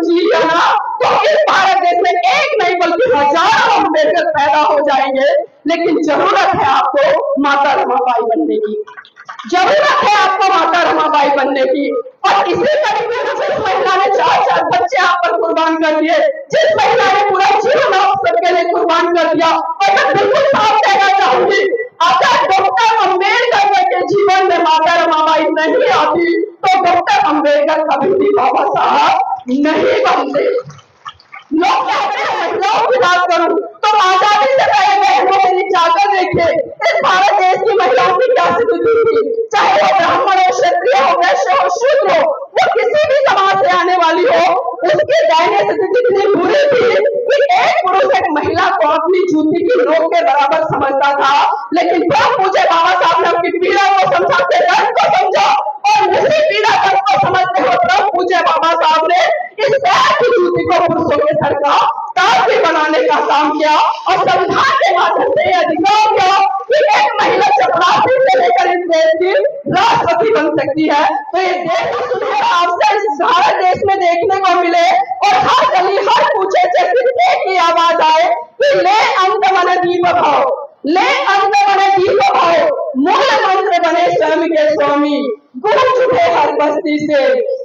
जी लिया ना तो इस भारत देश में एक नहीं बल्कि हजारों अम्बेडकर पैदा हो जाएंगे। लेकिन जरूरत है आपको माता रमाबाई बनने की, जरूरत है आपको माता रमाबाई बनने की। और इसी तरीके से जिस महिला ने 4 बच्चे आप पर कुर्बान कर दिए, जिस महिला ने पूरा जीवन आप सबके लिए कुर्बान कर दिया, और मैं बिल्कुल साफ कहना चाहूंगी, अगर डॉक्टर अम्बेडकर के जीवन में माता रमाबाई नहीं आती तो डॉक्टर अम्बेडकर कभी भी बाबा साहब नहीं बनते। लोग कहते हैं महिलाओं की बात करूं तो आजादी से पहले बहनों के लिए जाकर देखिए इस भारत देश की महिलाओं की क्या स्थिति थी, चाहे वो ब्राह्मण हो, क्षत्रिय हो, वैश्य हो, शूद्र हो, वो किसी भी समाज से आने वाली हो, उसकी दयनीय स्थिति इतनी बुरी थी कि एक पुरुष एक महिला को अपनी जूती की नोक के बराबर समझता था। लेकिन जब मुझे बाबा साहब ने अपनी पीड़ा को समझा के दर्द को समझा और उसी पीड़ा दर्द को समझते हुए तब मुझे बाबा साहब ने इस पैर की जूती को पुरुषों के सर का ताज भी बनाने का काम किया और संविधान के माध्यम से अधिकार किया कि एक महिला चपरासी से लेकर इस देश की राष्ट्रपति बन सकती है। तो ये देश का सुनहरा अवसर इस भारत देश में देखने को मिले और हर गली हर पूछे से सिर्फ एक ही आवाज आए कि ले अंत मन दीप भाव, ले अंत मन दीप भाव, मूल मंत्र बने स्वयं के स्वामी, गूंज उठे हर बस्ती से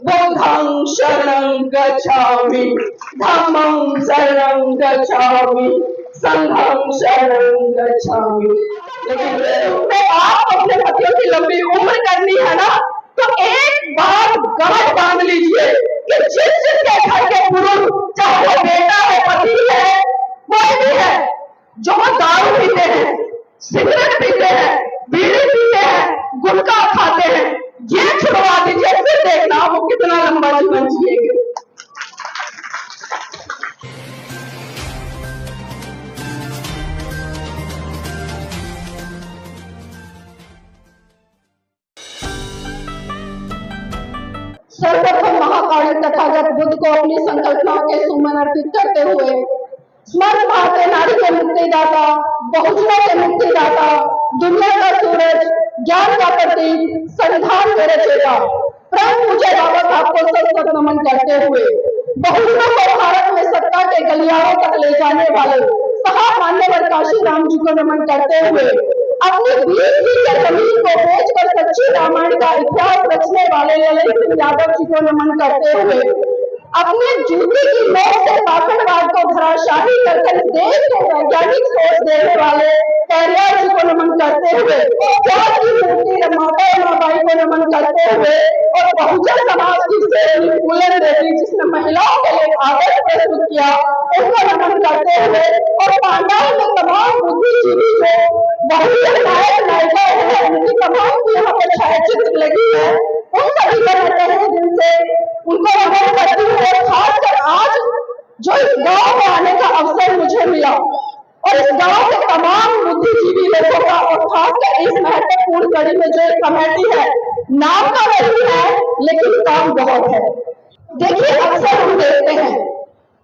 बुद्धं शरणं गच्छामि, धम्मं शरणं गच्छामि, संघं शरणं गच्छामि। लेकिन आप अपने पतियों की लंबी उम्र करनी है ना तो एक बार गांठ बांध लीजिए कि जिसके घर के पुरुष, चाहे वो बेटा है, पति है, कोई भी है, जो दारू पीते हैं, सिगरेट पीते हैं, बीड़ी पीते हैं, गुटखा खाते हैं, ये छुड़वा दीजिए, फिर देखना वो कितना लंबा जीवन जिएंगे। सर्वप्रथम महाकाली तथागत बुद्ध को अपनी संकल्पनाओं के सुमन अर्पित करते हुए स्मरण भारतीय नारी के मुक्तिदाता, बहुजनों के मुक्तिदाता, दुनिया का सूरज, ज्ञान का प्रतीक, संविधान के रचयिता परम पूज्य बाबा साहब को सत नमन करते हुए बहुजनों को भारत में सत्ता के गलियारों तक ले जाने वाले साहब मान्यवर काशी राम जी को नमन करते हुए अपनी 20 बीघे जमीन को बेचकर सच्ची रामायण का इतिहास रचने वाले ललित सिंह यादव जी को नमन करते हुए अपने जूती की नोक से पाखंडवाद को धराशाही कर देश को वैज्ञानिक सोच देने वाले कैरियर जी को नमन करते हुए ज्ञान की मूर्ति माता रमाबाई को नमन करते हुए और बहुजन समाज की सेवी फूलन देवी जिसने महिलाओं के लिए आदर्श प्रस्तुत किया उसको नमन करते हुए और पांडाल में तमाम बुद्धिजीवी जो बहुजन नायक नायिका है उनकी तमाम की यहाँ पर छायाचित्र लगी है उन सभी को तहे दिल से उनको नमन करती हूँ। और खासकर आज जो इस गांव में आने का अवसर मुझे मिला और इस गांव के तमाम बुद्धिजीवी लोगों का और खासकर इस महत्वपूर्ण कड़ी में जो कमेटी है, नाम का नहीं है लेकिन काम बहुत है। देखिए अक्सर हम देखते हैं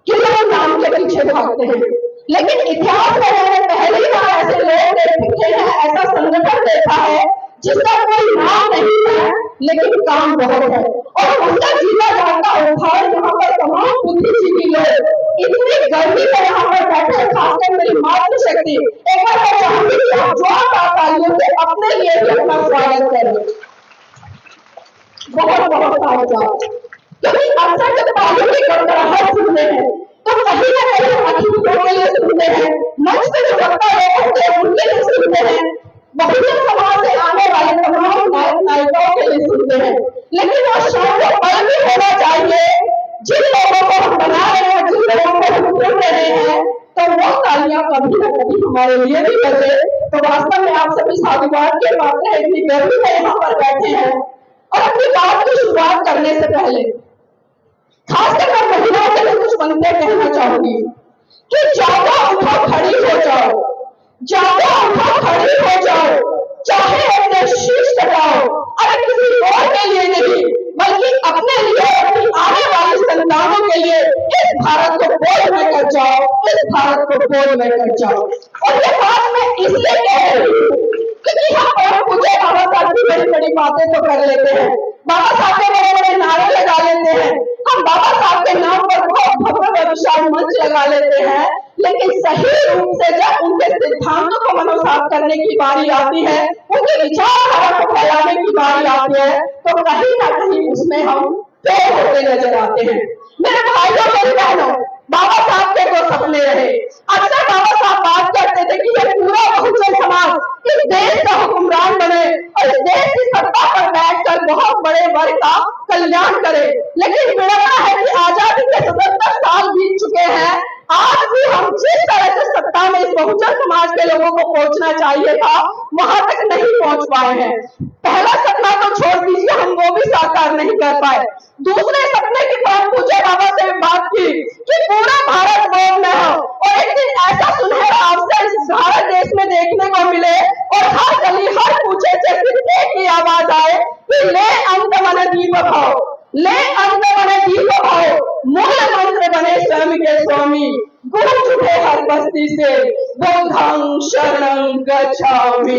कि लोग नाम के पीछे भागते हैं, लेकिन इतिहास में मैंने पहली बार ऐसे लोग देखे हैं, ऐसा संगठन देखा है जिसका कोई नाम नहीं है लेकिन काम बहुत है और उसका जीवा जाता उदाहरण यहाँ पर तमाम बुद्धिजीवी लोग इतनी गर्मी में यहाँ पर बैठे, खासकर मेरी मातृशक्ति एक बार मैं चाहूंगी कि आप जोरदार तालियों से अपने लिए भी अपना स्वागत करें। बहुत बहुत तालियां, क्योंकि अक्सर जब तालियों की गड़गड़ाहट सुनते हैं तो कहीं ना कहीं अतिथियों के लिए सुनते हैं, मंच पे जो वक्ता लोग होते हैं उनके लिए सुनते हैं, बहुजन समाज से आने वाले तमाम नायक नायिकाओं के लिए सुनते हैं। लेकिन वो शायद पल भी होना चाहिए जिन लोगों को हम बना रहे हैं, जिन लोगों को हम सुन रहे हैं, तो वो तालियां कभी ना कभी हमारे लिए भी बजे। तो वास्तव में आप सभी साधुवाद के पात्र हैं, इतनी गर्मी में यहाँ पर बैठे हैं और अपनी बात की शुरुआत करने से पहले खासकर मैं महिलाओं के लिए कुछ बातें कहना चाहूंगी कि जाओ उठो खड़ी हो जाओ, जाओ उठो खड़ी हो जाओ, चाहे अपने शीश कटाओ, अरे किसी और के लिए नहीं बल्कि अपने लिए, अपनी आने वाली संतानों के लिए इस भारत को बोझ में कर जाओ, इस भारत को बोझ में कर जाओ। और ये बात मैं इसलिए कह रही हूँ क्योंकि हम और मुझे बाबा साहब की बड़ी बड़ी बातें तो कर लेते हैं, बाबा साहब के बड़े बड़े नारे लगा लेते हैं, हम बाबा साहब के नाम पर बहुत भव्य विशाल मंच लगा लेते हैं, लेकिन सही रूप से जब उनके सिद्धांतों को मनोसात करने की बारी आती है, उनके विचारधारा को फैलाने की बारी आती है, तो कहीं ना कहीं उसमें हम फेल होते नजर आते हैं। मेरे भाइयों मेरी बहनों, बाबा साहब के दो सपने रहे। अक्सर बाबा साहब बात करते थे कि ये पूरा बहुजन समाज इस देश का हुक्मरान बने और इस देश की सत्ता पर बैठकर बहुत बड़े वर्ग का कल्याण करे। लेकिन विडंबना है कि आजादी के 77 साल बीत चुके हैं, आज भी हम जिस तरह से सत्ता में इस बहुजन समाज के लोगों को पहुंचना चाहिए था, वहां तक नहीं पहुंच पाए हैं। पहला सपना तो छोड़ दीजिए, हम वो भी साकार नहीं कर पाए। दूसरे सपने की परम पूज्य बाबा से बात की कि पूरा भारत गोद में हो और एक दिन ऐसा सुनहरा अवसर इस भारत देश में देखने को मिले और हर गली हर पूछे से सिर्फ एक ही आवाज आए कि ले अंत मन दीप भाव, ले अंत मन दीप भाव, मूल मंत्र बने स्वयं के स्वामी, गूंज उठे हर बस्ती से बुद्धं शरणं गच्छामि,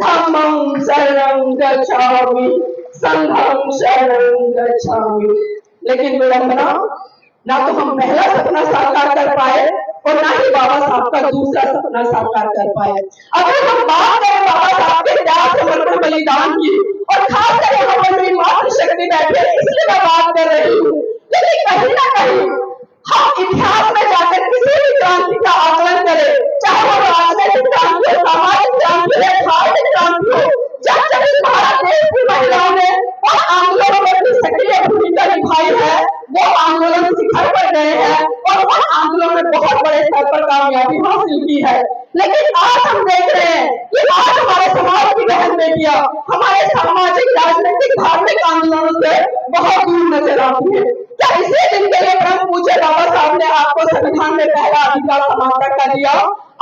धम्मं शरणं गच्छामि, संघं शरणं गच्छामि। लेकिन विडंबना, ना तो हम पहला सपना साकार कर पाए और ना ही बाबा साहब का दूसरा सपना साकार कर पाए। अगर हम बात करें बाबा साहब के त्याग समर्पण बलिदान की, और खास कर यहाँ पर मेरी मातृशक्ति बैठे इसलिए मैं बात कर रही हूँ, लेकिन कहीं ना कहीं हम इतिहास में जाकर किसी भी क्रांति का आकलन करें, चाहे वो राजनीतिक क्रांति हो, सामाजिक क्रांति हो, धार्मिक क्रांति हो, जब जब इस भारत देश की महिलाओं ने और आंदोलनों में अपनी सक्रिय भूमिका निभाई है, वो आंदोलन शिखर पर गए हैं और उन आंदोलन में बहुत बड़े स्तर पर कामयाबी हासिल की है। लेकिन आज हम देख रहे हैं कि आज हमारे समाज की बहन बेटियां हमारे सामाजिक राजनीतिक धार्मिक आंदोलनों से बहुत दूर नजर आती है। क्या इसी दिन के लिए परम पूज्य बाबा साहब ने आपको संविधान में पहला अधिकार समानता का दिया?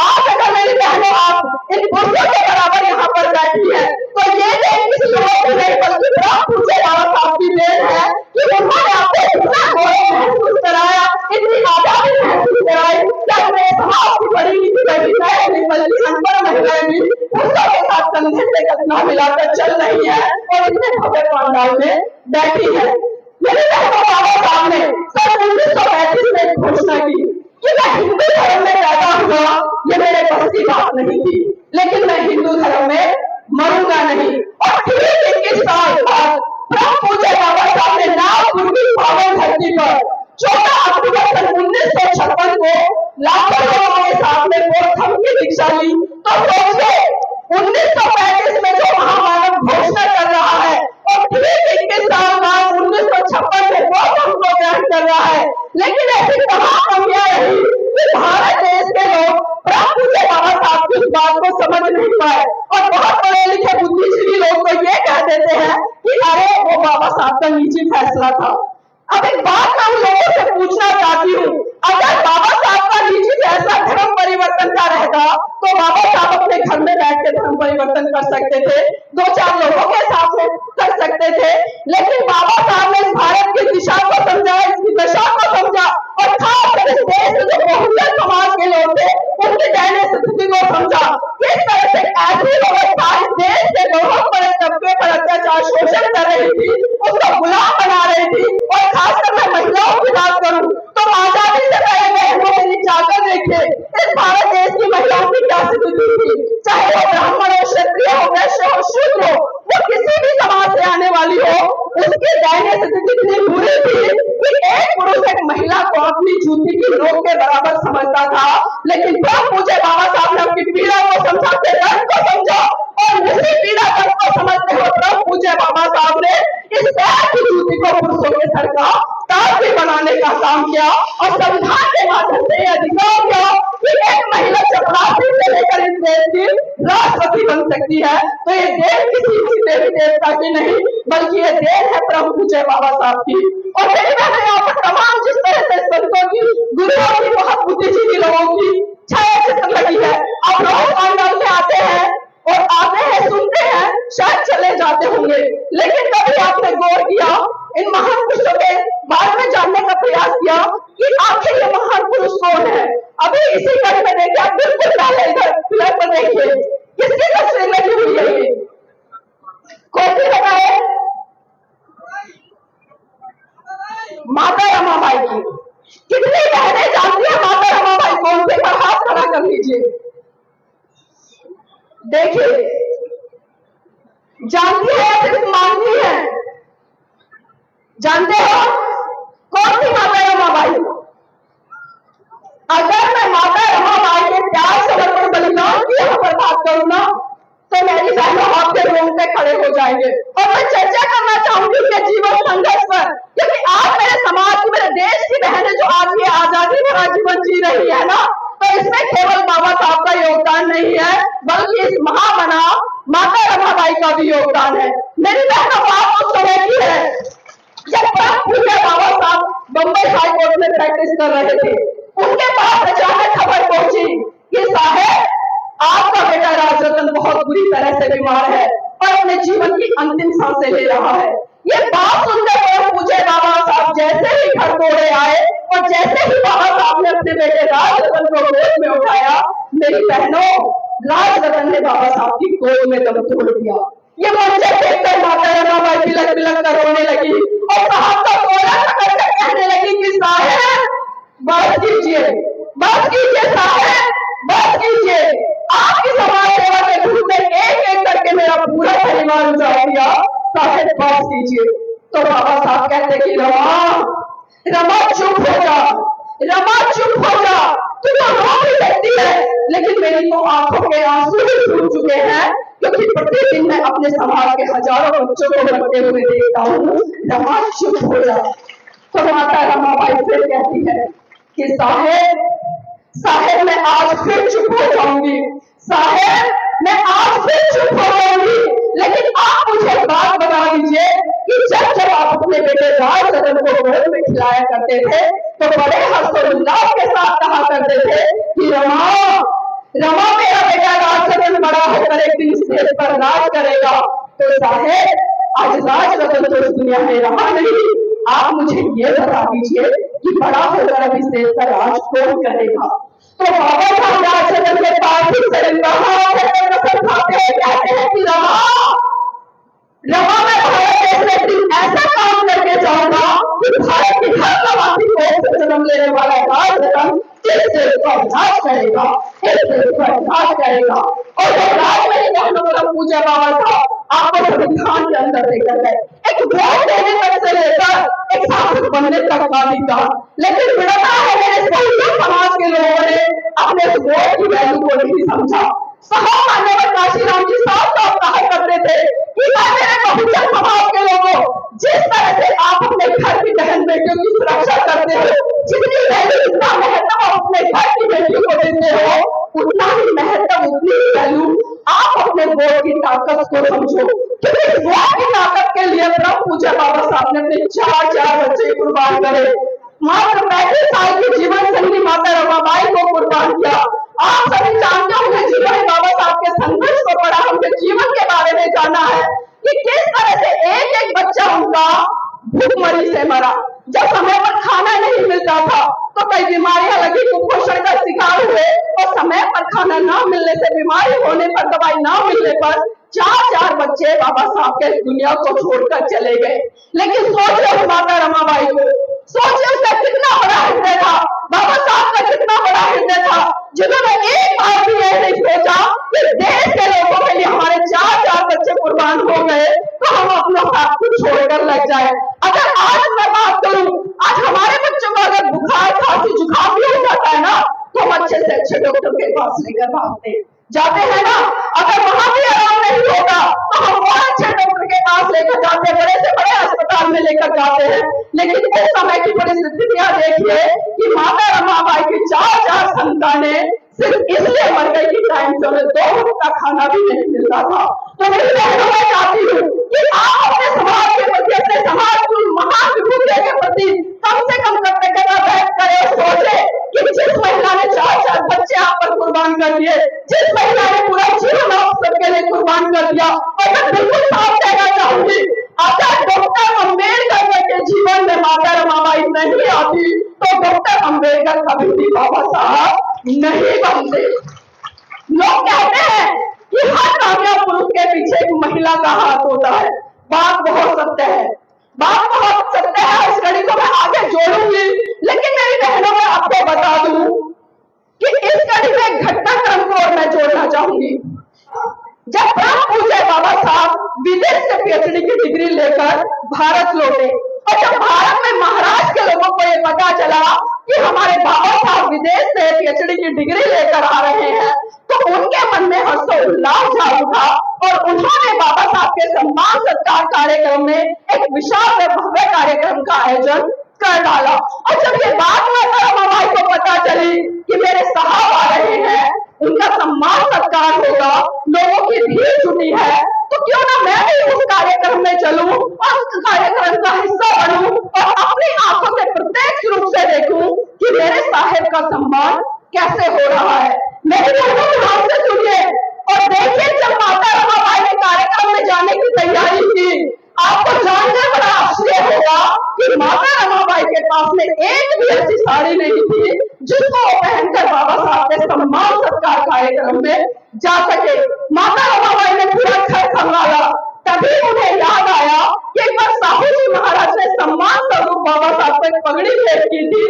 आज अगर मेरी बहनों आप इन पुरुषों के बराबर यहाँ पर बैठी है, तो ये देश किसी और की नहीं बल्कि परम पूज्य बाबा साहब की देन है कि उन्होंने आपको इतना गौरव महसूस कराया, इतनी आजादी महसूस कराई कि अपने समाज की बड़ी नीति नहीं बल्कि अनपढ़ महिलाएं भी पुरुषों के साथ कंधे से कंधा मिलाकर चल रही है और इतने भव्य पंडाल में बैठी है। मेरे बहनों, बाबा साहब ने सन 1935 में एक घोषणा की कि मैं हिंदू धर्म में पैदा हुआ, ये मेरे बस की बात नहीं थी, लेकिन मैं हिंदू धर्म में मरूंगा नहीं। और ठीक 21 साल बाद परम पूज्य बाबा साहब ने नागपुर की पावन धरती पर 14 अक्टूबर सन 1956 को लाखों लोगों के सामने बोधम की दीक्षा ली। तो सोचिए 1935 में जो महामानव घोषणा कर रहा है और ठीक 21 साल बाद 1956 में बोधम को ग्रहण कर रहा है, लेकिन ऐसी तमाम कमियां रही कि भारत देश के लोग परम पूज्य बाबा साहब की इस बात को समझ नहीं पाए और बहुत पढ़े लिखे बुद्धिजीवी लोग तो ये कह देते हैं कि अरे वो बाबा साहब का निजी फैसला था। अब एक बात मैं उन लोगों से पूछना चाहती हूँ, अगर बाबा साहब का निजी फैसला धर्म परिवर्तन का रहता तो बाबा साहब अपने घर में बैठ के धर्म परिवर्तन कर सकते थे, 2-4 लोगों के साथ में कर सकते थे, लेकिन बाबा साहब ने इस भारत की दिशा को समझा, इसकी दशा को समझा और खासकर इस देश के जो बहुजन समाज के लोग थे उनकी दयनीय स्थिति को समझा। किस तरह से ऐसी व्यवस्था इस देश के बहुत बड़े तबके पर अत्याचार शोषण कर रही थी, उसको गुलाम बना रही थी। और खासकर मैं महिलाओं की बात करूं तो आजादी से पहले बहनों जाकर देखिए इस भारत देश की महिलाओं की क्या स्थिति थी, चाहे वो ब्राह्मण हो, क्षत्रिय हो, वैश्य हो, शूद्र हो, वो किसी भी समाज से आने वाली हो, उसकी दयनीय स्थिति इतनी बुरी थी कि एक पुरुष एक महिला को अपनी जूती की नोक के बराबर समझता था। लेकिन परम पूज्य बाबा साहब ने अपनी पीड़ा को समझा के दर्द को समझा और इसी पीड़ा दर्द को समझते हुए परम पूज्य बाबा साहब ने इस पैर की जूती को पुरुषों के सर का ताज भी बनाने का काम किया और संविधान के माध्यम से अधिकार दिया कि एक महिला चपरासी से लेकर इस देश की राष्ट्रपति बन सकती है। तो ये देश किसी देवी देवता की नहीं बल्कि ये देश है परम पूज्य बाबा साहब की। और मेरी बहनें यहाँ पर तमाम जिस तरह से संतों की, गुरुओं की, बहुत बुद्धिजीवी लोगों की छाया चित्र लगी है। आप रोज पंडाल में आते हैं और आते हैं, सुनते हैं, शायद चले जाते होंगे, लेकिन कभी आपने गौर किया इन महान पुरुषों के बारे में जानने का प्रयास किया कि आखिर ये महान पुरुष कौन है? अभी इसी कड़ी में देखिए, आप बिल्कुल डाले इधर फिल्म पर देखिए किसकी तस्वीर लगी हुई है, ये कौन सी लगाए? माता जानती है या सिर्फ मानती है? जानते हो कौन थी माता रमाबाई? अगर मैं माता रमाबाई के प्यार समर्पण बलिदान की यहाँ पर बात करूँ ना, तो मेरी बहनों आपके रोंगटे खड़े हो जाएंगे। और मैं चर्चा करना चाहूंगी उसके जीवन संघर्ष पर, क्योंकि आज मेरे समाज की, मेरे देश की बहनें जो आज ये आजादी भरा जीवन जी रही है ना, तो इसमें केवल बाबा साहब का योगदान नहीं है, बल्कि इस महामना माता रमाबाई का भी योगदान है। मेरी बहनों बात उस समय की है जब पूज्य बाबा साहब बम्बई हाई कोर्ट में प्रैक्टिस कर रहे थे। उनके पास अचानक खबर पहुंची कि साहब आपका बेटा राजरतन बहुत बुरी तरह से बीमार है और अपने जीवन की अंतिम सांसें ले रहा है। ये बात सुनते हुए पूज्य बाबा साहब जैसे ही घर दौड़े आए और जैसे ही बाबा साहब ने अपने बेटे राजरतन को गोद में उठाया, मेरी बहनों, राजरतन ने बाबा साहब की गोद में दम तोड़ दिया। ये मंजर देखकर माता रमाबाई बिलक बिलक कर रोने लगी और साहब का कोला पकड़कर कहने लगी कि साहब बस कीजिए, बस कीजिए साहब, बस कीजिए। आपकी समाज सेवा के रूप में एक एक करके मेरा पूरा परिवार उजाड़ दिया, साहब बस कीजिए। तो बाबा साहब कहते कि रमा चुप हो जा, रमा चुप हो जा, तू तो रो भी सकती है, लेकिन मेरी तो आंखों के आंसू भी सूख चुके हैं, क्योंकि प्रतिदिन मैं अपने समाज के हजारों बच्चों को मरते हुए देखता हूँ। रमा चुप हो जा। तो माता रमाबाई फिर कहती है कि साहेब मैं आज फिर चुप हो जाऊंगी, साहेब मैं आज फिर चुप हो जाऊंगी, लेकिन आप मुझे बात बता दीजिए कि जब आप अपने बेटे राजरतन को गोद में खिलाया करते थे तो बड़े हर्षोल्लास के साथ कहा करते थे कि रमा मेरा बेटा राजरतन बड़ा होकर एक दिन इस देश पर राज करेगा। तो साहेब आज राजरतन तो इस दुनिया में रहा नहीं, आप मुझे ये बता दीजिए कि बड़ा होकर अब इस देश का राज कौन करेगा। तो बाबा साहब राजरतन के पास कहते हैं कि रमा मैं भारत देश में एक दिन ऐसा काम करके जाऊंगा कि भारत की हर प्रवासी को जन्म लेने वाला राजरतन इस देश का राज करेगा, इस देश का राज करेगा। और जब राज मेरी बहनों का पूजा बाबा साहब आपको संविधान के अंदर लेकर गए, एक वोट देने तक से लेकर एक शासक बनने तक का अधिकार, लेकिन विड़ता है मेरे सभी समाज के लोगों ने अपने वोट की वैल्यू को नहीं समझा। साहब मान्यवर काशीराम जी साहब कहा करते थे कि मेरे बहुजन समाज के लोगों, जिस तरह से आप अपने घर की बहन बेटियों की सुरक्षा करते हो, जितनी वैल्यू, जितना महत्व अपने घर की बेटियों को देते हो, उतना ही महत्व, उतनी ही वैल्यू आप अपने वोट की ताकत को समझो। क्योंकि वोट की ताकत के लिए परम पूज्य बाबा साहब ने अपने 4 बच्चे कुर्बान करे, मात्र 35 साल की जीवन संगी माता रमाबाई को कुर्बान किया। आप सभी जानते होंगे, जीवन बाबा साहब के संघर्ष को पढ़ा, उनके जीवन के बारे में जाना है कि किस तरह से एक एक बच्चा उनका भूखमरी से मरा। जब समय पर खाना नहीं मिलता था तो कई बीमारियां लगी, कुपोषण का शिकार हुए, और समय पर खाना ना मिलने से, बीमारी होने पर, दवाई ना मिलने पर 4 बच्चे बाबा साहब के दुनिया को छोड़कर चले गए। लेकिन सोच रहे माता रमाबाई को, सोचिए उसका कितना बड़ा हृदय था, बाबा साहब का कितना बड़ा हृदय था, जिन्होंने एक बार भी यह नहीं सोचा कि देश के लोगों के लिए हमारे 4 बच्चे कुर्बान हो गए तो हम अपना साथ को छोड़कर लग जाए। अगर आज मैं बात करूं, आज हमारे बच्चों को अगर बुखार, खांसी, जुकाम भी हो जाता है ना, तो हम अच्छे से अच्छे डॉक्टर के पास लेकर भागते जाते हैं ना। अगर वहां भी आराम नहीं होगा तो हम और अच्छे डॉक्टर के पास लेकर जाते हैं, बड़े से बड़े अस्पताल में लेकर जाते हैं। लेकिन उस समय की परिस्थितियां देखिए कि माता रमाबाई की 4 संतानें सिर्फ इसलिए मर गई कि टाइम से उन्हें 2 वक्त का खाना भी नहीं मिलता था। तो मेरी बहनों, मैं चाहती हूँ कि आप अपने समाज के प्रति, अपने समाज की महान विभूति के प्रति कम से कम कृतज्ञता व्यक्त करें और सोचे कि जिस महिला ने 4 बच्चे आप पर कुर्बान कर दिए, जिस महिला ने पूरा जीवन आप सबके लिए कुर्बान कर दिया, और मैं बिल्कुल साफ कहना चाहूंगी, अगर डॉक्टर अम्बेडकर के जीवन में माता रमाबाई नहीं आती तो डॉक्टर अम्बेडकर कभी भी बाबा साहब नहीं बनते। लोग कहते हैं कि हर कामयाब पुरुष के पीछे एक महिला का हाथ होता है। बात बहुत सत्य है, बात बहुत सत्य है। इस कड़ी को मैं आगे जोड़ूंगी, लेकिन मेरी बहनों, मैं आपको बता दूं कि इस कड़ी में घटनाक्रम को और मैं जोड़ना चाहूंगी। जब परम पूज्य बाबा साहब विदेश से पीएचडी की डिग्री लेकर भारत लौटे। और जब भारत में महाराष्ट्र के लोगों को ये पता चला कि हमारे बाबा साहब विदेश से पीएचडी की डिग्री लेकर आ रहे हैं, तो उनके मन में हर्षोल्लास जाग उठा और उन्होंने बाबा साहब के सम्मान सत्कार कार्यक्रम में एक विशाल व भव्य कार्यक्रम का आयोजन कर डाला। और जब ये बात माता रमाबाई को पता चली कि मेरे साहब आ रहे हैं, उनका सम्मान सत्कार होगा, लोगों की भीड़ जुटी है, तो क्यों ना मैं भी उस कार्यक्रम में चलूं और उस कार्यक्रम का हिस्सा बनूं और अपनी आंखों से प्रत्यक्ष रूप से देखूं कि मेरे साहेब का सम्मान कैसे हो रहा है। मेरी बहनों ध्यान से सुनिए और देखिए, जब माता रमाबाई ने कार्यक्रम में जाने की तैयारी की, आपको जानकर बड़ा आश्चर्य होगा कि माता रमाबाई के पास में एक भी ऐसी साड़ी नहीं थी जिसको वो पहनकर बाबा साहब के सम्मान सत्कार कार्यक्रम में जा सके। माता रमाबाई ने पूरा घर संभाला, तभी उन्हें याद आया कि एक बार साहू जी महाराज ने सम्मान स्वरूप बाबा साहब को एक पगड़ी भेंट की थी।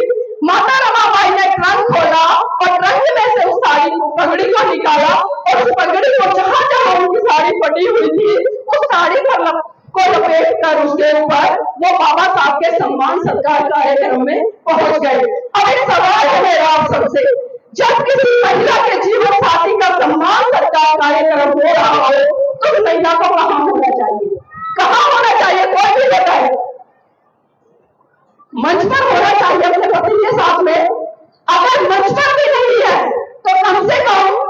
माता रमाबाई ने ट्रंक खोला और ट्रंक में से उस साड़ी को, पगड़ी को निकाला और उस पगड़ी को जहां जहां उनकी साड़ी फटी हुई थी, उस साड़ी पर को लपेट कर उसके ऊपर वो बाबा साहब के सम्मान सत्कार कार्यक्रम में पहुंच गए। अब एक सवाल है मेरा आप सबसे, जब किसी महिला के जीवन साथी का सम्मान सत्कार कार्यक्रम हो रहा हो तो उस महिला को कहां होना चाहिए? कहां होना चाहिए? कोई भी बताए। मंच पर होना चाहिए अपने पति के साथ में। अगर मंच पर भी नहीं है तो कम से कम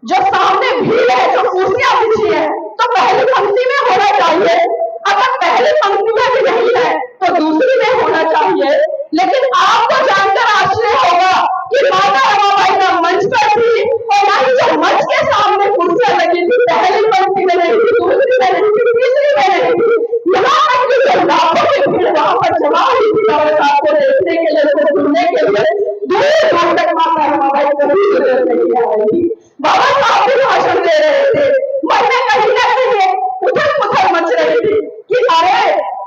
जो सामने भीड़ है, जो कुर्सियां बिछी है, तो पहली पंक्ति में होना चाहिए। अगर पहली पंक्ति में भी नहीं है तो दूसरी में होना चाहिए। लेकिन आपको जानकर आश्चर्य होगा कि माता रमाबाई ना मंच पर थी और ना ही जो मंच के सामने कुर्सियां लगी थी, पहली पंक्ति में नहीं थी, दूसरी में नहीं थी, तीसरी में नहीं थी। यहाँ तक कि जो लाखों की भीड़ वहां पर जमा हुई थी बाबा साहब को देखने के लिए, उनको सुनने के लिए, दूर दूर तक माता रमाबाई कभी जरूरत नहीं आ रही थी। बाबा साहब भी भाषण दे रहे थे, मन में कहीं ना कहीं उथल पुथल मच रही थी कि अरे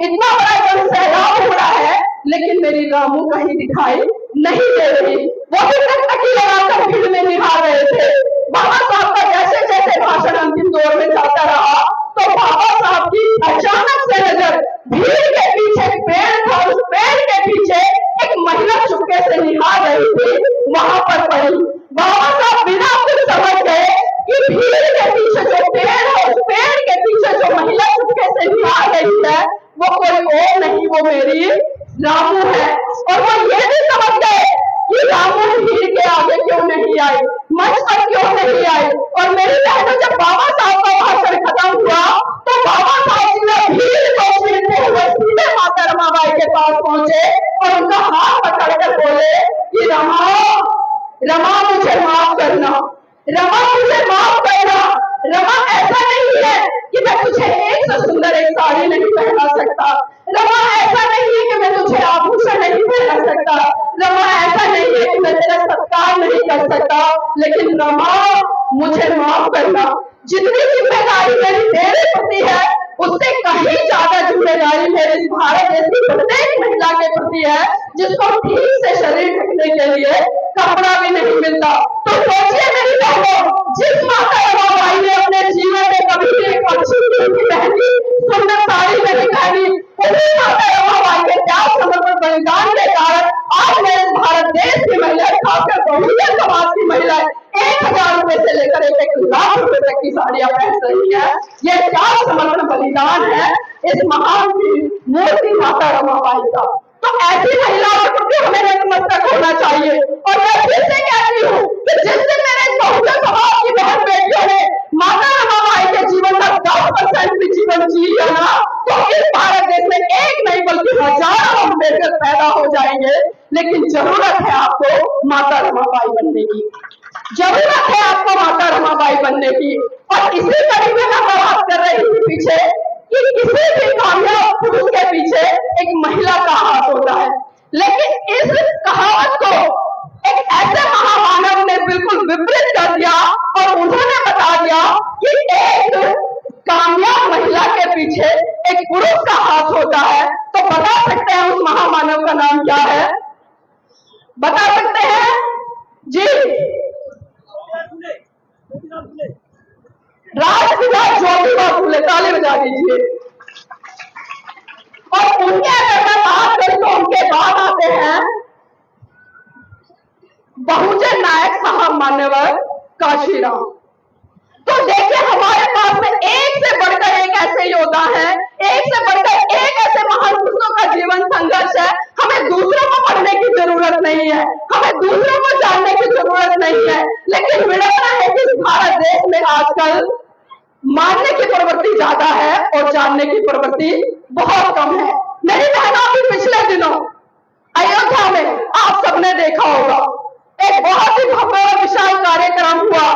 इतना बड़ा जन सैलाब हो रहा है, लेकिन मेरी रामू कहीं दिखाई नहीं दे रही। वो भी टकटकी लगाकर भीड़ में निहार रहे थे। बाबा साहब का जैसे जैसे भाषण अंतिम दौर में जाता रहा, तो बाबा साहब की अचानक से नजर भीड़ के पीछे पेड़ था, उस पेड़ के पीछे एक महिला चुपके से निहार रही थी, वहां पर पड़ी। बाबा साहब बिना कुछ समझ गए कि भीड़ के पीछे जो पेड़ है, उस पेड़ के पीछे जो महिला चुपके से निहार रही है, वो कोई और नहीं, वो मेरी रामू है। और वो ये भी समझ गए कि रामू भीड़ के आगे क्यों नहीं आई, मंच पर क्यों नहीं आई। और मेरी बहनों, जब बाबा साहब का भाषण खत्म हुआ तो बाबा साहब ने भीड़ को छीनते हुए सीधे माता रमाबाई के पास पहुंचे और उनका हाथ पकड़कर बोले कि रमा मुझे माफ करना, रमा मुझे माफ करना। रमा, ऐसा नहीं है कि मैं तुझे एक से सुंदर एक साड़ी नहीं पहना सकता। रमा, ऐसा नहीं है कि मैं तुझे आभूषण नहीं पहना सकता। रमा, ऐसा नहीं है कि मैं तेरा सत्कार नहीं कर सकता। लेकिन रमा, मुझे माफ करना। जितनी जिम्मेदारी मेरी तेरे प्रति है, उससे कहीं ज्यादा जिम्मेदारी मेरे भारत देश की प्रत्येक महिला के प्रति है, जिसको ठीक से शरीर ढकने के लिए कपड़ा भी नहीं मिलता। तो सोचिए मेरी बहनों, जिस माता रमाबाई ने अपने जीवन में कभी भी एक अच्छी चीज पहनी, सुंदर साड़ी नहीं पहनी, उसी माता रमाबाई के त्याग समर्पण बलिदान के कारण आज मेरे भारत देश की महिलाएं, खासकर बहुजन समाज की महिलाएं 1000 रुपए से लेकर 1 लाख रुपए तक की साड़ियां पहन रही है। ये त्याग समर्पण बलिदान है इस महान मूर्ति माता रमाबाई का। तो ऐसी महिलाओं के प्रति हमें नतमस्तक होना चाहिए। और मैं फिर से कहती हूँ कि जिस दिन मेरे बहुजन समाज की बहन बेटियों ने माता रमाबाई के जीवन का 10% भी जीवन जी लिया ना, तो इस भारत देश में एक नहीं बल्कि हजारों अम्बेडकर पैदा हो जाएंगे। लेकिन जरूरत है आपको माता रमाबाई बनने की, जरूरत है आपको माता रमाबाई बनने की। और इसी कड़ी में मैं बात कर रही थी पीछे कि किसी भी कामयाब पुरुष के पीछे एक महिला का हाथ होता है। लेकिन इस कहावत को एक ऐसे महामानव ने बिल्कुल विपरीत कर दिया और उन्होंने बता दिया कि एक कामयाब महिला के पीछे एक पुरुष का हाथ होता है। तो बता सकते हैं उस महामानव का नाम क्या है? बता सकते हैं जी? राजपिता ज्योतिबा फूले, ताली बजा दीजिए। और उनके अगर मैं बात करूं तो उनके बाद आते हैं बहुजन नायक साहब मान्यवर काशीराम। तो देखिए हमारे पास में एक से बढ़कर एक ऐसे योद्धा है, एक से बढ़कर एक ऐसे महान पुरुषों का जीवन संघर्ष है। हमें दूसरों को पढ़ने की जरूरत नहीं है, हमें दूसरों को जानने की जरूरत नहीं है, लेकिन विडंबना है कि भारत देश में आजकल मानने की प्रवृत्ति ज्यादा है और जानने की प्रवृत्ति बहुत कम है। मेरी बहनों की पिछले दिनों अयोध्या में आप सबने देखा होगा एक बहुत ही भव्य और विशाल कार्यक्रम हुआ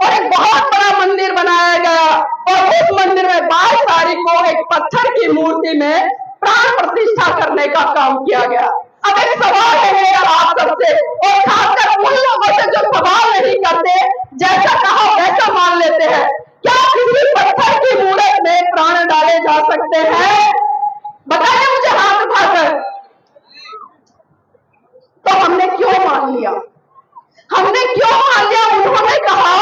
और एक बहुत बड़ा मंदिर बनाया गया और उस मंदिर में 22 तारीख को एक पत्थर की मूर्ति में प्राण प्रतिष्ठा करने का काम किया गया। अब एक सवाल है मेरा आप सबसे और खासकर उन लोगों से जो सवाल नहीं करते, जैसा कहा वैसा मान लेते हैं, क्या किसी पत्थर की मूर्त में प्राण डाले जा सकते हैं? बताइए मुझे हाथ उठाकर। तो हमने क्यों मान लिया? हमने क्यों मान लिया? उन्होंने कहा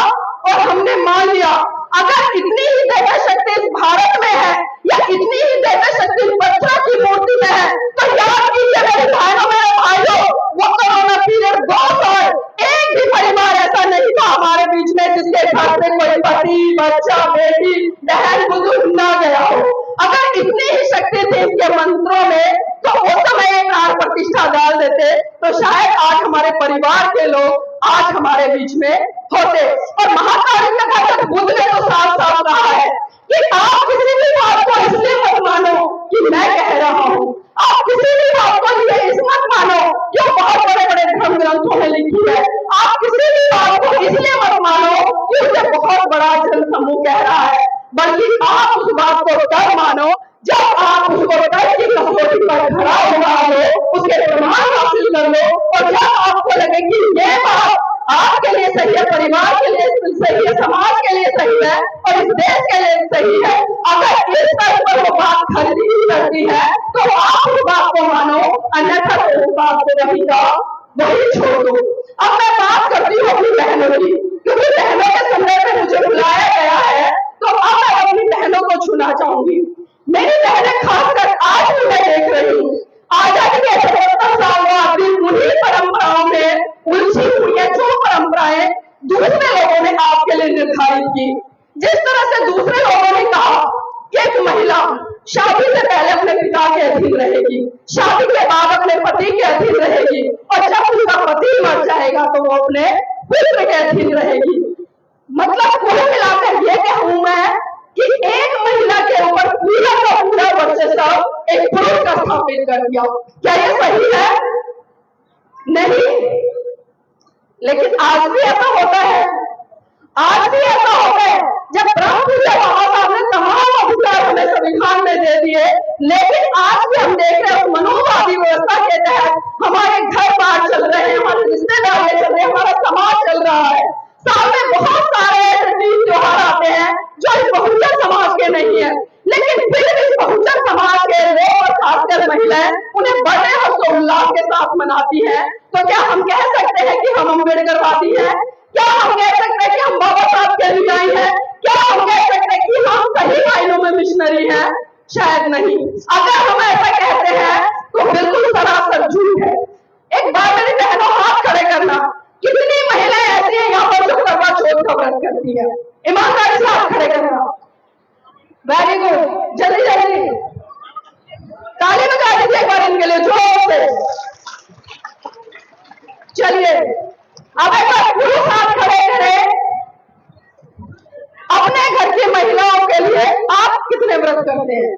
और हमने मान लिया। अगर इतनी ही दैव शक्ति इस भारत में है या इतनी ही दैव शक्ति इस पत्थर की मूर्ति में है, तो याद कीजिए मेरे बहनों मेरे भाइयों, वो कोरोना पीरियड 2 साल एक भी परिवार ऐसा नहीं था हमारे बीच में जिसके घर से कोई पति बच्चा बेटी बहन बुजुर्ग ना गया हो। अगर इतनी ही शक्ति थी इनके मंत्रों में तो उस समय प्राण प्रतिष्ठा डाल देते तो शायद आज हमारे परिवार के लोग आज हमारे बीच में होते। और महाकाली का घातक बुद्ध ने तो साफ साफ कहा है कि आप किसी भी बात को इसलिए मत मानो कि मैं कह रहा हूं, आप किसी भी बात को इस मत मानो जो बहुत बड़े बड़े धर्म ग्रंथों में लिखी है, आप किसी भी बात को इसलिए मत मानो कि उसे बहुत बड़ा जन समूह कह रहा है, बल्कि आप उस बात को तब मानो जब आप उसको तर्क की कसौटी पर खड़ा होगा लो, उसके प्रमाण हासिल कर लो और जब आपको लगे कि ये बात आपके लिए सही है, परिवार के लिए सही है, समाज के लिए सही है और इस देश के लिए सही है, अगर इस स्तर पर वो बात खरीदी करती है तो आप उस बात को मानो, अन्यथा उस बात को वही का वही छोड़ दो। अब मैं बात करती हूँ अपनी बहनों की, क्योंकि बहनों के संदर्भ में मुझे बुलाया गया है, तो अब मैं अपनी बहनों को छूना चाहूंगी। मेरी बहनें खासकर आज भी मैं देख रही हूँ आजादी के 75 साल बाद भी उन्हीं परंपराओं में उलझी हुई है जो परंपराएं दूसरे लोगों ने आपके लिए निर्धारित की। जिस तरह से दूसरे लोगों ने कहा कि एक महिला शादी से पहले अपने पिता के अधीन रहेगी, शादी के बाद अपने पति के अधीन रहेगी और जब उसका पति मर जाएगा तो वो अपने पुत्र के अधीन रहेगी। मतलब कुल मिलाकर ये कहूं मैं कि एक महिला के ऊपर पूरा का पूरा वर्चस्व एक पुरुष का स्थापित कर दिया। क्या ये सही है? नहीं। लेकिन आज भी ऐसा होता है, आज भी ऐसा होता है। जब ब्रह्मपुत्र बाबा साहब ने तमाम अधिकार हमें संविधान में दे दिए, लेकिन आज भी हम देख रहे हैं मनोवादी व्यवस्था के तहत हमारे घर बार चल रहे हैं, हमारे रिश्तेदार चल रहे हैं, हमारा समाज चल रहा है। साल में बहुत सारे ऐसे तीज त्योहार आते हैं जो इस बहुजन समाज के नहीं है, लेकिन फिर इस बहुजन समाज के लोग और खासकर महिलाएं उन्हें बड़े हर्षोल्लास के साथ मनाती हैं। तो क्या हम कह सकते हैं कि हम अम्बेडकरवादी हैं? क्या हम कह सकते हैं कि हम बाबा साहब के अनुयायी हैं? क्या हम कह सकते हैं कि हम सही मायनों में मिशनरी हैं? शायद नहीं। अगर हम ऐसा कहते हैं तो बिल्कुल सरासर झूठ है। एक बार मेरी बहनों हाथ खड़े करना, कितनी महिलाएं ऐसी हैं यहाँ पर जो करवा चौथ का व्रत करती है? ईमानदारी से हाथ खड़े करना। वेरी गुड, जल्दी जल्दी ताली बजा दीजिए एक बार इनके लिए जोर से। चलिए अब एक बार पुरुष हाथ खड़े करें अपने घर की महिलाओं के लिए। आप कितने व्रत करते हैं?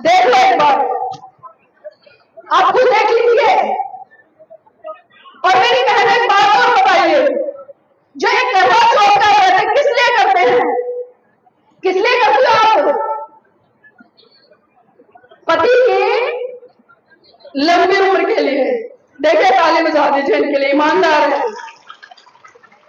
देख लो एक बार, आप खुद देख लीजिए। और मेरी बहन एक बात और बताइए, जो ये करवा चौथ का व्रत है किस लिए करते हैं? किस लिए करते हो आप? पति की लंबी उम्र के लिए। देखिए ताली बजा दीजिए इनके लिए, ईमानदार है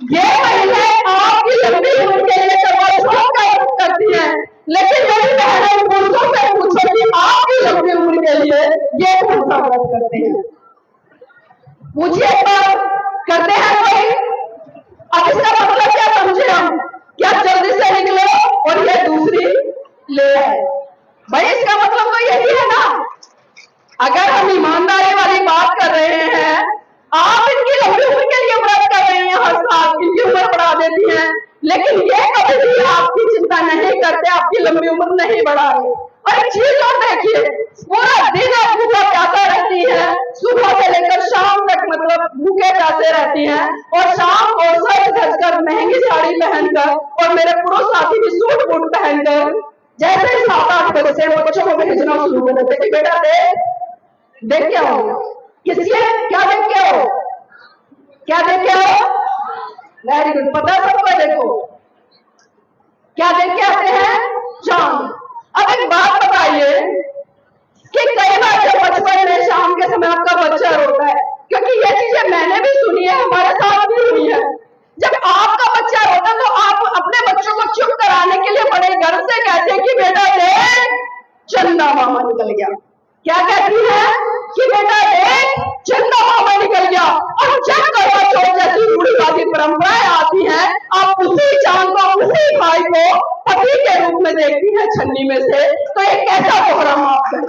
ये महिलाएं। आपकी लंबी उम्र के लिए करवा चौथ का व्रत करती हैं, लेकिन मेरी बहनों पुरुषों से पूछो कि आपकी लंबी उम्र के लिए ये कौन सा व्रत करते हैं? पूछिए एक बार, करते हैं कोई? अब इसका मतलब क्या समझे हम कि क्या जल्दी से निकलो और ये दूसरी ले आए। भाई इसका मतलब तो यही है ना, अगर हम ईमानदारी वाली बात कर रहे हैं, आप इनकी लंबी उम्र के लिए व्रत कर रही हैं, हर साल इनकी उम्र बढ़ा देती हैं, लेकिन ये कभी भी आपकी चिंता नहीं करते, आपकी लंबी उम्र नहीं बढ़ा रहे। और एक चीज और देखिए, पूरा दिन आप भूखा प्यासा रहती है, सुबह से लेकर शाम तक मतलब भूखे प्यासे रहती हैं, और शाम को सज धज कर महंगी साड़ी पहनकर और मेरे पुरुष साथी भी सूट बूट पहनकर जैसे 7-8 बजे से बच्चों को भेजना शुरू कर देते कि बेटा देख के आओ, किसी क्या देख के आओ, क्या देख के आओ, वेरी गुड, पता सबको, देखो क्या देख के आते हैं, चांद। अब एक बात बताइए कि कई बार जब बचपन में शाम के समय आपका बच्चा रोता है, क्योंकि ये चीजें मैंने भी सुनी है, हमारे साथ भी हुई है, जब आपका बच्चा रोता तो आप अपने बच्चों को चुप कराने के लिए बड़े गर्व से कहते हैं कि बेटा देख चंदा मामा निकल गया। क्या कहती है कि बेटा देख चंदा मामा निकल गया। और जब करवा चौथ जैसी रूढ़िवादी परंपराएं आती हैं, आप उसी चांद को, उसी भाई को पति के रूप में देखती है छन्नी में से, तो ये कैसा दोहरा मापदंड,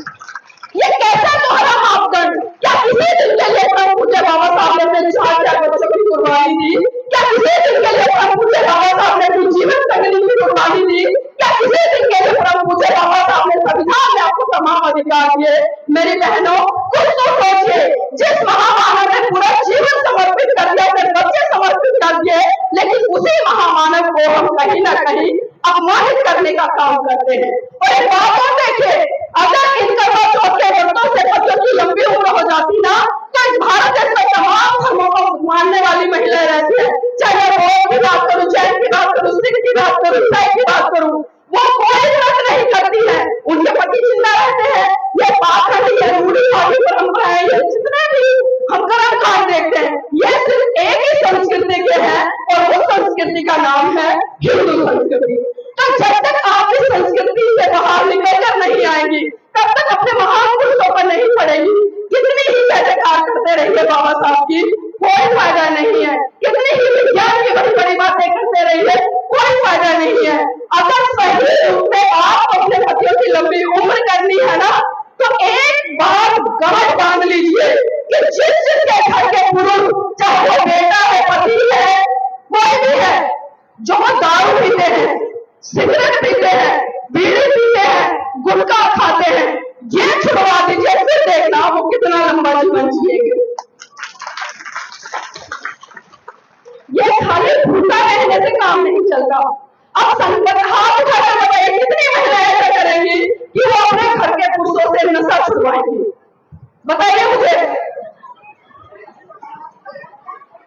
ये कैसा दोहरा मापदंड। क्या किसी दिन के लिए प्रभु पूज्य बाबा साहब ने अपने 4 बच्चों की कुर्बानी दी? क्या किसी दिन के लिए प्रभु पूज्य बाबा साहब ने अपनी जीवन संगनी की कुर्बानी दी? क्या किसी दिन के लिए प्रभु पूज्य बाबा साहब ने संविधान में आपको तमाम अधिकार दिए? मेरी बहनों, कुछ तो सोचिए, जिस महामानव ने पूरा जीवन समर्पित कर दिया, अपने बच्चे समर्पित कर दिए, लेकिन उसी महामानव को हम कहीं ना कहीं अपमानित करने का काम करते हैं। और एक बात और देखिए, अगर इन करवा चौथ के व्रतों से बच्चों की लंबी उम्र हो जाती ना, तो इस भारत देश में तमाम धर्मों को मानने वाली महिलाएं रहती है, चाहे मैं बौद्ध की बात करूं, जैन की बात करूं, सिख की बात करूं, ईसाई की बात करूं, वो कोई व्रत नहीं करती है, उनके पति जिंदा रहते हैं। ये पाखंड, ये रूढ़िवादी परंपरा है, ये जितने भी हम कर्मकांड देखते हैं, ये सिर्फ एक ही संस्कृति के हैं, और उस संस्कृति का नाम है हिंदू संस्कृति। तो जब तक आप इस संस्कृति से बाहर निकल कर नहीं आएंगी, तब तक अपने महान पुरुषों पर नहीं पड़ेगी। कितनी ही जयकार करते रहिए बाबा साहब की, कोई फायदा नहीं है। कितनी ही विज्ञान की बड़ी बड़ी बातें करते रहिए, कोई फायदा नहीं है। अगर सही रूप में आप अपने बच्चों की लंबी उम्र करनी है ना, तो एक बार गांठ बांध लीजिए कि जिसके घर के पुरुष, चाहे वो बेटा है, पति है, कोई भी है, जो दारू पीते हैं, सिगरेट पीते हैं, बीड़ी पीते हैं, गुटखा खाते हैं, ये छुड़वा दीजिए, फिर देखना वो कितना लंबा जीवन जिएंगे। ये खाली भूखा रहने से काम नहीं चलता। अब संकट हाथ उठाकर बताइए, कितनी महिलाएं ऐसा करेंगी कि वो अपने घर के पुरुषों से नशा छुड़वाएंगी? बताइए मुझे,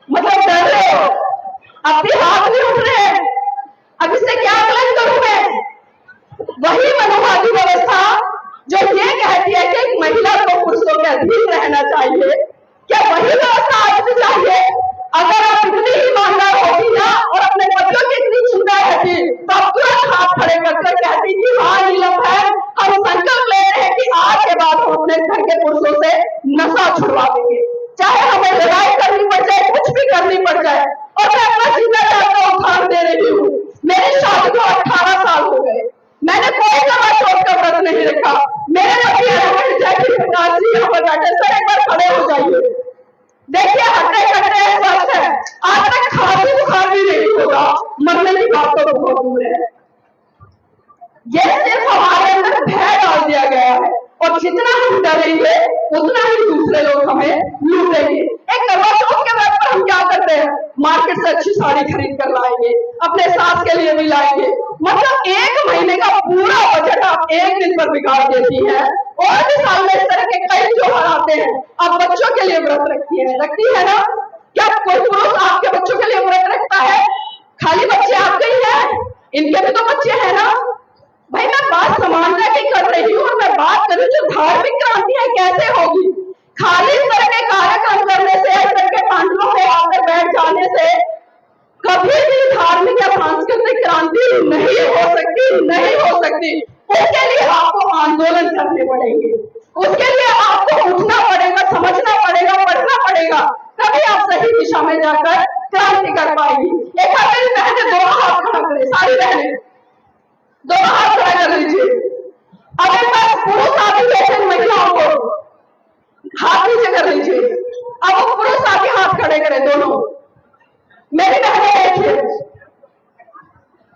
मतलब डर रहे हो, अब भी हाथ नहीं उठ रहे हैं, अब इससे क्या आकलन करूं मैं? वही मनुवादी व्यवस्था जो ये कहती है कि एक महिला को पुरुषों के अधीन रहना चाहिए, क्या वही व्यवस्था आज भी चाहिए? अगर आप इतनी ईमानदार होगी ना और अपने बच्चों की इतनी चिंता रहती, तो आप तुरंत हाथ खड़े करके कहती कि हाँ नीलम है, हम संकल्प ले रहे हैं कि आज के बाद हम अपने घर के पुरुषों से नशा छुड़वा देंगे, चाहे हमें लड़ाई करनी पड़ जाए, कुछ भी करनी पड़ जाए। और मैं अपना जिम्मेदार का उदाहरण दे रही हूँ। मेरी शादी को 18 साल हो गए, मैंने कोई करवा चौथ का व्रत नहीं रखा। मेरे प्रकाश जी यहाँ पर बैठे, सर एक बार खड़े हो जाइए, देखिए हटते कटते स्वस्थ है, आज तक खांसी बुखार भी नहीं होगा, मरने की बात तो बहुत दूर है। ये सिर्फ हमारे अंदर भय डाल दिया गया है, और जितना हम डरेंगे उतना ही दूसरे लोग हमें लूटेंगे। एक करवा चौथ के व्रत पर हम क्या करते हैं, मार्केट से अच्छी साड़ी खरीद कर लाएंगे, अपने सास के लिए भी लाएंगे, मतलब 1 महीने का पूरा बजट आप एक दिन पर बिगाड़ देती हैं। और भी साल में इस तरह के कई त्योहार आते हैं, आप बच्चों के लिए व्रत रखती है ना? क्या कोई पुरुष आपके बच्चों के लिए व्रत रखता है? खाली बच्चे आपके ही हैं, इनके भी तो बच्चे हैं ना भाई। मैं बात समानता की कर रही हूँ, और मैं बात करूँ जो धार्मिक क्रांति है कैसे होगी। खाली इस तरह के कार्यक्रम करने से, इस तरह के पांडवों में आकर बैठ जाने से कभी भी धार्मिक या सांस्कृतिक क्रांति नहीं हो सकती, नहीं हो सकती। उसके लिए आपको आंदोलन करने पड़ेंगे, उसके लिए आपको उठना पड़ेगा, समझना पड़ेगा, पढ़ना पड़ेगा, तभी आप सही दिशा में जाकर क्रांति कर पाएगी। एक बार मेरी बहनें दोनों हाथ खड़ा करें, सारी बहनें दोनों हाथ खड़ा कर लीजिए। अब एक बार पुरुष आदि बैठे महिलाओं को हाथ नीचे कर लीजिए। अब वो पुरुष आदि हाथ खड़े करें दोनों। मेरी बहनें देखिए,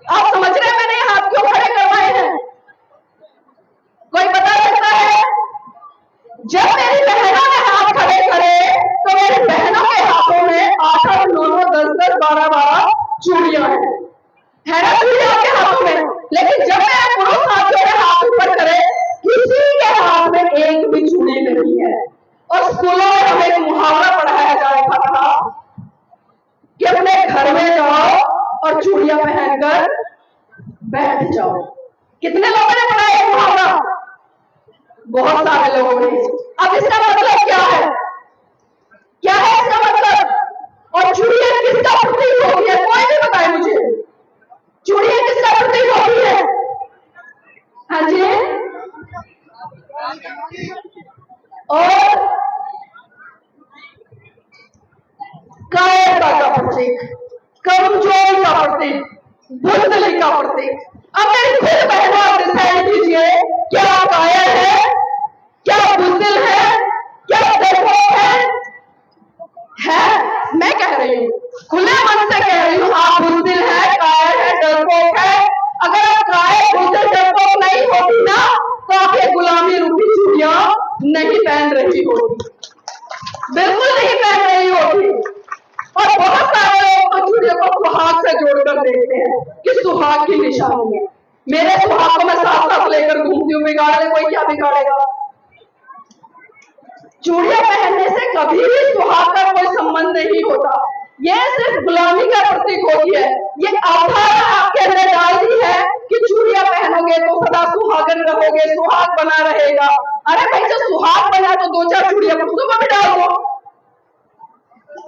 आप समझ रहे हैं मैंने हाथ क्यों खड़े करवाए हैं? कोई बता सकता है? जब मेरी बहनों ने हाथ खड़े करे तो मेरी बहनों के हाथों में 8-8, 9-9, 10-10, 12-12 चूड़ियां है ना चूड़ियां के हाथों में। लेकिन जब मेरे पुरुष साथियों ने हाथ ऊपर करे, किसी के हाथ में एक भी चूड़ी नहीं है। और स्कूलों में हमें एक मुहावरा पढ़ाया जाता था कि अपने घर में जाओ और चूड़ियां पहनकर बैठ जाओ। कितने लोगों ने पढ़ा है मुहावरा? बहुत सारे लोगों ने। अब इसका मतलब क्या है? क्या है इसका मतलब? और चूड़ियां किसका प्रतीक होती है? कोई भी बताए मुझे, चूड़ियां किसका प्रतीक होती है? हाँ जी, और कायरता का प्रतीक, कमजोरी का प्रतीक, बुजदिली का प्रतीक। अब मेरी खुद बहनों आप डिसाइड कीजिए, क्या आप कायर है, क्या बुजदिल है, क्या डरपोक है? मैं कह रही हूँ, खुले मन से कह रही हूँ, आप बुजदिल है, कायर है, डरपोक है। अगर आप कायर, बुजदिल, डरपोक नहीं होती ना तो आप ये गुलामी रूपी चूड़ियां नहीं पहन रही होती, बिल्कुल नहीं पहन रही होती। और बहुत सारे लोग तो चूड़ियों को सुहाग से जोड़कर देखते हैं कि सुहाग की निशानी है। मेरे सुहाग को मैं साथ साथ लेकर घूमती हूँ, बिगाड़े कोई क्या बिगाड़ेगा? चूड़ियां पहनने से कभी भी सुहाग का कोई संबंध नहीं होता, ये सिर्फ गुलामी का प्रतीक होती है। ये आधार आपके अंदर डाल दी है कि चूड़ियां पहनोगे तो सदा सुहागन रहोगे, सुहाग बना रहेगा। अरे भाई, जो सुहाग बना तो 2-4 चूड़ियां पुरुषों को भी डाल दो,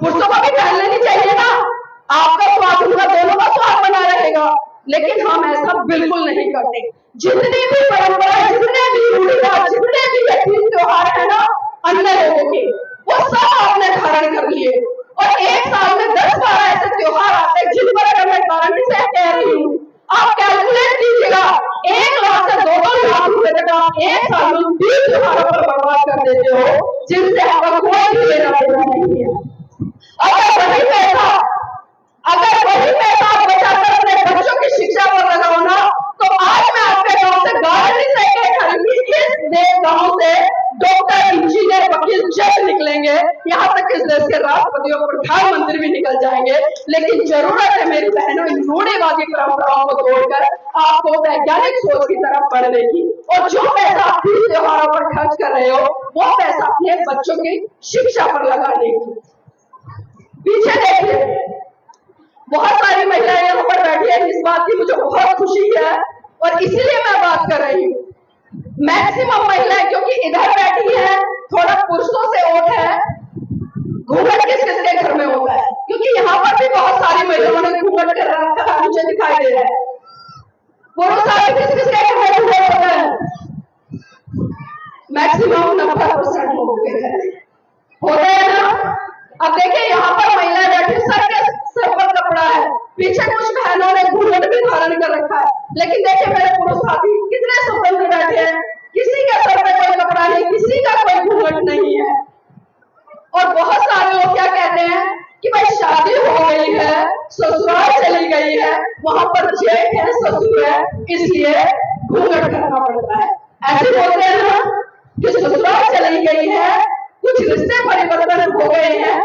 पुरुषों को भी पहन लेनी चाहिए ना। आपका सुहाग, उनका, दोनों का सुहाग बना रहेगा। लेकिन हम ऐसा बिल्कुल नहीं करते। जितनी भी परंपरा, जितने भी रूढ़िवाद, जितने भी तीज त्योहार है ना अन्य लोगों के, वो सब आपने धारण कर लिए। और एक साल में 10-12 ऐसे त्योहार आते हैं जिन पर अगर मैं गारंटी से कह रही हूँ, आप कैलकुलेट कीजिएगा, 1 लाख से 2-2 लाख रुपए तक आप एक साल में 20 त्योहारों पर बर्बाद कर देते हो, जिनसे आपका कोई लेना देना नहीं है। अगर वही पैसा आप बचाकर अपने बच्चों की शिक्षा पर लगाओ ना, तो आज मैं आपके गांव से गारंटी से कह रही हूँ, इस गांव से डॉक्टर, इंजीनियर, वकील, जज निकलेंगे, यहाँ तक इस देश के राष्ट्रपति और प्रधानमंत्री भी निकल जाएंगे। लेकिन जरूरत है मेरी बहनों, इन रूढ़िवादी परंपराओं को तोड़कर आपको वैज्ञानिक सोच की तरफ बढ़ने की। और जो पैसा आप तीज त्योहारों पर खर्च कर रहे हो, वो पैसा अपने बच्चों की शिक्षा पर लगाने की। पीछे देखिए, बहुत सारी महिलाएं यहाँ पर बैठी है, इस बात की मुझे बहुत खुशी है और इसीलिए मैं बात कर रही हूँ। मैक्सिमम महिलाएं क्योंकि इधर बैठी है, थोड़ा पुरुषों से ओट है, घूंघट किस किस के घर में होता है? क्योंकि यहाँ पर भी बहुत सारी महिलाओं ने घूंघट कर रखा है, मुझे दिखाई दे रहा है। पुरुष किस किस के घर में घूंघट होता है? मैक्सिमम 90% लोगों के घर होते हैं ना। अब देखिए, यहाँ पर महिलाएं बैठी, सर पर कपड़ा है, पीछे कुछ बहनों ने घूंघट भी धारण कर रखा है। लेकिन देखिए मेरे पुरुष साथी कितने स्वतंत्र बैठे हैं, किसी का सर पे कोई कपड़ा नहीं, किसी का कोई घूंघट नहीं है। और बहुत सारे लोग क्या कहते हैं कि भाई शादी हो गई है, ससुराल चली गई है, वहां पर जेठ है, ससुर है, इसलिए घूंघट करना पड़ता है। ऐसे बोलते हैं ना कि ससुराल चली गई है, कुछ रिश्ते परिवर्तन हो गए हैं,